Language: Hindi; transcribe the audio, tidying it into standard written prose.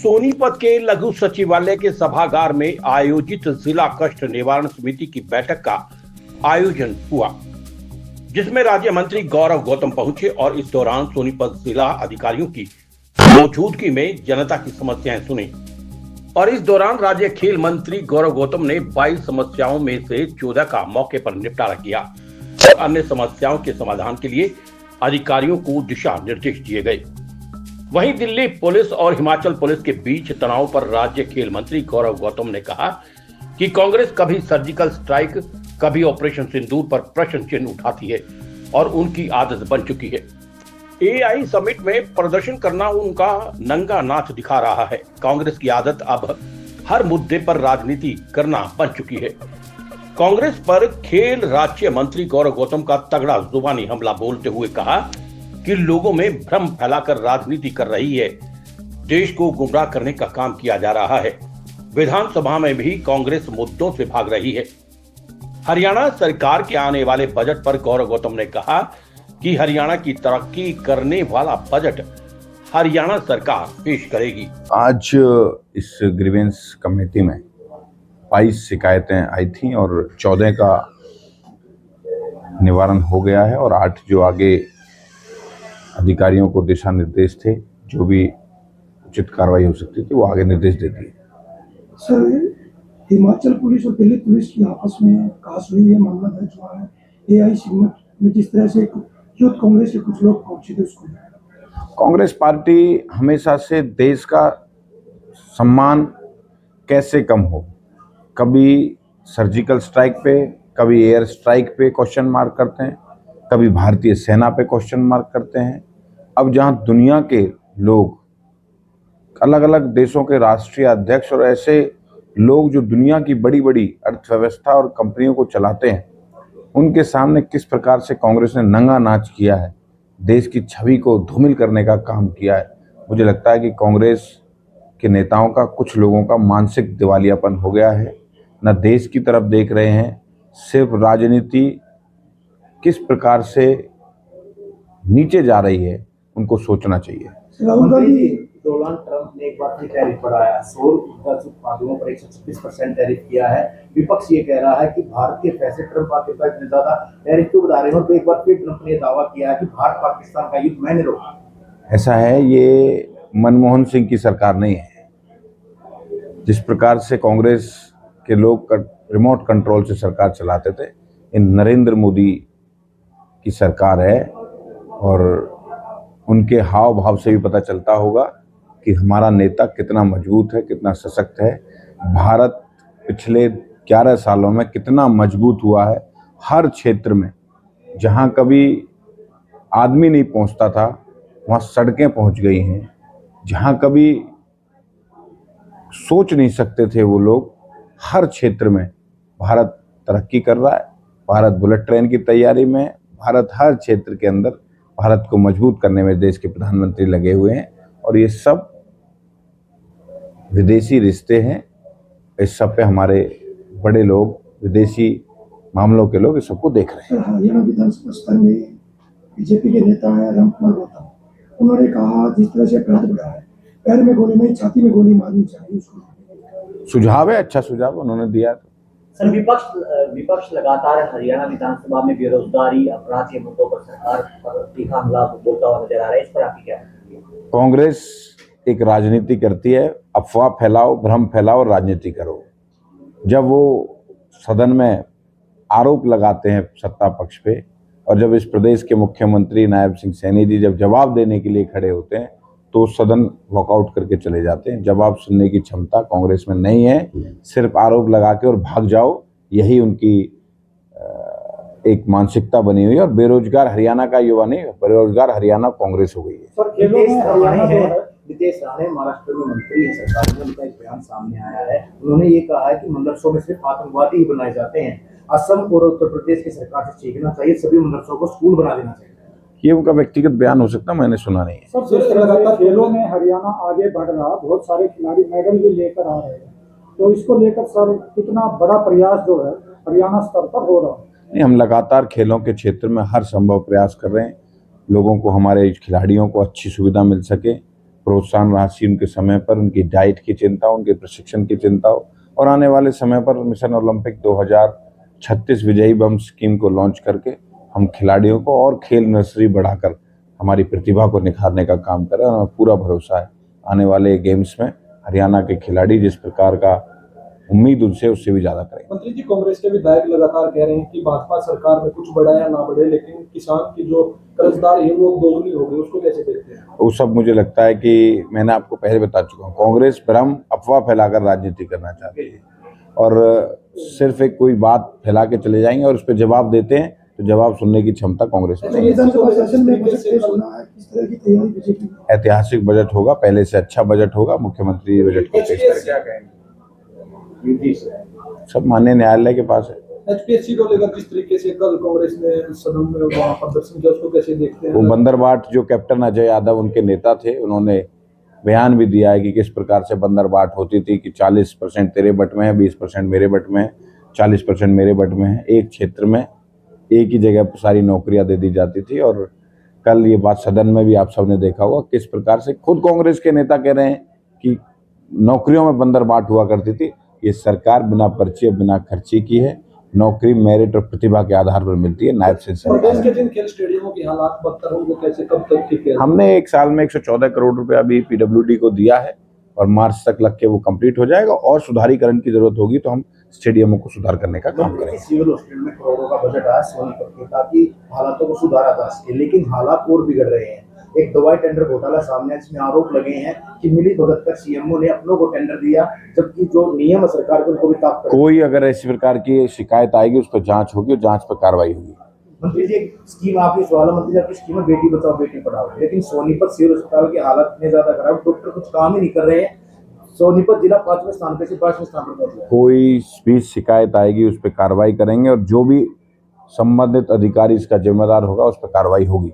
सोनीपत के लघु सचिवालय के सभागार में आयोजित जिला कष्ट निवारण समिति की बैठक का आयोजन हुआ, जिसमें राज्य मंत्री गौरव गौतम पहुंचे और इस दौरान सोनीपत जिला अधिकारियों की मौजूदगी में जनता की समस्याएं सुनी। और इस दौरान राज्य खेल मंत्री गौरव गौतम ने 22 समस्याओं में से 14 का मौके पर निपटारा किया और अन्य समस्याओं के समाधान के लिए अधिकारियों को दिशा निर्देश दिए गए। वहीं दिल्ली पुलिस और हिमाचल पुलिस के बीच तनाव पर राज्य खेल मंत्री गौरव गौतम ने कहा कि कांग्रेस कभी सर्जिकल स्ट्राइक, कभी ऑपरेशन सिंदूर पर प्रश्न चिन्ह उठाती है और उनकी आदत बन चुकी है। एआई समिट में प्रदर्शन करना उनका नंगा नाच दिखा रहा है। कांग्रेस की आदत अब हर मुद्दे पर राजनीति करना बन चुकी है। कांग्रेस पर खेल राज्य मंत्री गौरव गौतम का तगड़ा जुबानी हमला बोलते हुए कहा कि लोगों में भ्रम फैलाकर राजनीति कर रही है, देश को गुमराह करने का काम किया जा रहा है। विधानसभा में भी कांग्रेस मुद्दों से भाग रही है। हरियाणा सरकार के आने वाले बजट पर गौरव गौतम ने कहा कि हरियाणा की तरक्की करने वाला बजट हरियाणा सरकार पेश करेगी। आज इस ग्रीवेंस कमेटी में 22 शिकायतें आई थी और 14 का निवारण हो गया है और 8 जो आगे अधिकारियों को दिशा निर्देश थे, जो भी उचित कार्रवाई हो सकती थी वो आगे निर्देश दे दिए। सर, हिमाचल पुलिस और दिल्ली पुलिस की आपस में कास हुई है, मामला दर्ज हुआ है। एआई समिट में जिस तरह से यूथ कांग्रेस के कुछ लोग पहुंचे थे, उसको कांग्रेस पार्टी हमेशा से देश का सम्मान कैसे कम हो, कभी सर्जिकल स्ट्राइक पे, कभी एयर स्ट्राइक पे क्वेश्चन मार्क करते हैं, कभी भारतीय सेना पे क्वेश्चन मार्क करते हैं। अब जहां दुनिया के लोग, अलग अलग देशों के राष्ट्रीय अध्यक्ष और ऐसे लोग जो दुनिया की बड़ी बड़ी अर्थव्यवस्था और कंपनियों को चलाते हैं, उनके सामने किस प्रकार से कांग्रेस ने नंगा नाच किया है, देश की छवि को धूमिल करने का काम किया है, मुझे लगता है कि कांग्रेस के नेताओं का, कुछ लोगों का मानसिक दिवालियापन हो गया है। न देश की तरफ देख रहे हैं, सिर्फ राजनीति किस प्रकार से नीचे जा रही है उनको सोचना चाहिए। डोनाल्ड ट्रंप ने एक बार फिर टैरिफ बढ़ाया, सौर ऊर्जा उत्पादों पर 136% टैरिफ किया है। विपक्ष ये कह रहा है कि भारत के पैसे ट्रंप आपके पास इतने ज्यादा टैरिफ क्यों बढ़ा रहे हैं, और एक बार फिर ट्रंप ने दावा किया है कि भारत पाकिस्तान का युद्ध मैंने रोका। ऐसा है, ये मनमोहन सिंह की सरकार नहीं है। जिस प्रकार से कांग्रेस के लोग रिमोट कंट्रोल से सरकार चलाते थे, इन नरेंद्र मोदी की सरकार है और उनके हाव भाव से भी पता चलता होगा कि हमारा नेता कितना मजबूत है, कितना सशक्त है। भारत पिछले 11 सालों में कितना मजबूत हुआ है। हर क्षेत्र में जहां कभी आदमी नहीं पहुंचता था, वहां सड़कें पहुंच गई हैं। जहां कभी सोच नहीं सकते थे वो लोग, हर क्षेत्र में भारत तरक्की कर रहा है। भारत बुलेट ट्रेन की तैयारी में, भारत हर क्षेत्र के अंदर भारत को मजबूत करने में देश के प्रधानमंत्री लगे हुए हैं और ये सब विदेशी रिश्ते हैं। इस सब पे हमारे बड़े लोग, विदेशी मामलों के लोग इस सबको देख रहे हैं। हरियाणा विधानसभा स्तर में बीजेपी के नेता है रामकुमार गौतम, उन्होंने कहा जिस तरह से अपराध बढ़ा है, पैर में गोली नहीं, छाती में गोली मारनी चाहिए। उसको सुझाव है, अच्छा सुझाव उन्होंने दिया। सर, विपक्ष लगातार हरियाणा विधानसभा में बेरोजगारी, अपराध के मुद्दों पर सरकार पर तीखा हमला बोलता हुआ नजर आ रहा है, इस पर आपकी क्या है? कांग्रेस एक राजनीति करती है, अफवाह फैलाओ, भ्रम फैलाओ, राजनीति करो। जब वो सदन में आरोप लगाते हैं सत्ता पक्ष पे, और जब इस प्रदेश के मुख्यमंत्री नायब सिंह सैनी जी जब जवाब देने के लिए खड़े होते हैं तो सदन वॉकआउट करके चले जाते हैं। जवाब सुनने की क्षमता कांग्रेस में नहीं है। सिर्फ आरोप लगा के और भाग जाओ, यही उनकी एक मानसिकता बनी हुई है। और बेरोजगार हरियाणा का युवा नहीं, बेरोजगार हरियाणा कांग्रेस हो गई है। नितेश राणे महाराष्ट्र में मंत्री है, सरकार में उनका एक बयान सामने आया है। उन्होंने ये कहा है कि मदरसों में सिर्फ आतंकवादी ही बनाए जाते हैं। असम और उत्तर प्रदेश की सरकार से सीखना चाहिए, सभी मदरसों को स्कूल बना देना चाहिए। ये उनका व्यक्तिगत बयान हो सकता है, मैंने सुना नहीं है। सर, जिस तरह खेलों में हरियाणा आगे बढ़ रहा, बहुत सारे खिलाड़ी मेडल भी लेकर आ रहे हैं, तो इसको लेकर सर कितना बड़ा प्रयास जो है हरियाणा स्तर पर हो रहा है? नहीं, हम लगातार खेलों के क्षेत्र में हर संभव प्रयास कर रहे हैं, लोगों को, हमारे खिलाड़ियों को अच्छी सुविधा मिल सके, प्रोत्साहन राशि उनके समय पर, उनकी डाइट की चिंता हो, उनके प्रशिक्षण की चिंता हो, और आने वाले समय पर मिशन ओलंपिक 2036 विजयी बम स्कीम को लॉन्च करके हम खिलाड़ियों को और खेल नर्सरी बढ़ाकर हमारी प्रतिभा को निखारने का काम करें। और हमें पूरा भरोसा है आने वाले गेम्स में हरियाणा के खिलाड़ी जिस प्रकार का उम्मीद उनसे उससे भी ज़्यादा करेंगे। मंत्री जी, कांग्रेस के विधायक लगातार कह रहे हैं कि भाजपा सरकार में कुछ बढ़ा या ना बढ़े, लेकिन किसान की जो कर्जदारी है वो दोगुनी हो गई, उसको कैसे देखते हैं? वो सब मुझे लगता है कि मैंने आपको पहले बता चुका हूँ, कांग्रेस भ्रम अफवाह फैलाकर राजनीति करना चाहती है और सिर्फ एक कोई बात फैला के चले जाएंगे और उस पर जवाब देते हैं, तो जवाब सुनने की क्षमता कांग्रेस में नहीं है। विधानसभा सेशन में बजट पेश होना है, किस तरह की तैयारी बीजेपी की? ऐतिहासिक बजट होगा, पहले से अच्छा बजट होगा, मुख्यमंत्री बजट को पेश करेंगे। सब माननीय न्यायालय के पास है। एचपीएससी को लेकर जिस तरीके से कल कांग्रेस ने सदन में वहां प्रदर्शन किया, उसको कैसे देखते हैं? वो बंदरबाट जो कैप्टन अजय यादव उनके नेता थे, उन्होंने बयान भी दिया है कि किस प्रकार से बंदरबाट होती थी कि 40% तेरे बट में है, 20% मेरे बट में है, 40% मेरे बट में है। एक क्षेत्र में एक ही जगह पर सारी नौकरियां दे दी जाती थी। और कल ये बात सदन में भी आप सबने देखा होगा किस प्रकार से खुद कांग्रेस के नेता कह रहे हैं कि नौकरियों में बंदरबाट हुआ करती थी। ये सरकार बिना पर्ची बिना खर्ची की है, नौकरी मेरिट और प्रतिभा के आधार पर मिलती है। नायब से प्रदेश के जिन खेल स्टेडियमों की हालात बदतर होंगे, कैसे कब तक ठीक है? हमने एक साल में 114 करोड़ रुपए अभी पीडब्ल्यूडी को दिया है और मार्च तक लग के वो कंप्लीट हो जाएगा। और सुधारीकरण की जरूरत होगी तो हम स्टेडियमों को सुधार करने का काम करेंगे। सिविल हॉस्पिटल में करोड़ों का बजट आया सोनीपत के, ताकि हालातों को सुधारा जा सके, लेकिन हालात और बिगड़ रहे हैं। एक दवाई टेंडर घोटाला सामने, इसमें आरोप लगे हैं कि मिली भगत कर सीएमओ ने अपनों को टेंडर दिया, जबकि जो नियम है सरकार के उनको भी ताक कर। कोई अगर ऐसी प्रकार की शिकायत आएगी उस पर जांच होगी और जांच पर कार्रवाई होगी। मंत्री जी, एक स्कीम आपने सवाल मंत्री जी, आपकी स्कीम है बेटी बचाओ बेटी पढ़ाओ, लेकिन सोनीपत सिविल अस्पताल की हालत इतने ज्यादा खराब, डॉक्टर कुछ काम ही नहीं कर रहे हैं। सोनीपत जिला 5वें स्थान पे से 5वें स्थान पर पहुंच गया। कोई भी शिकायत आएगी उस पर कार्रवाई करेंगे और जो भी संबंधित अधिकारी इसका जिम्मेदार होगा उस पर कार्रवाई होगी।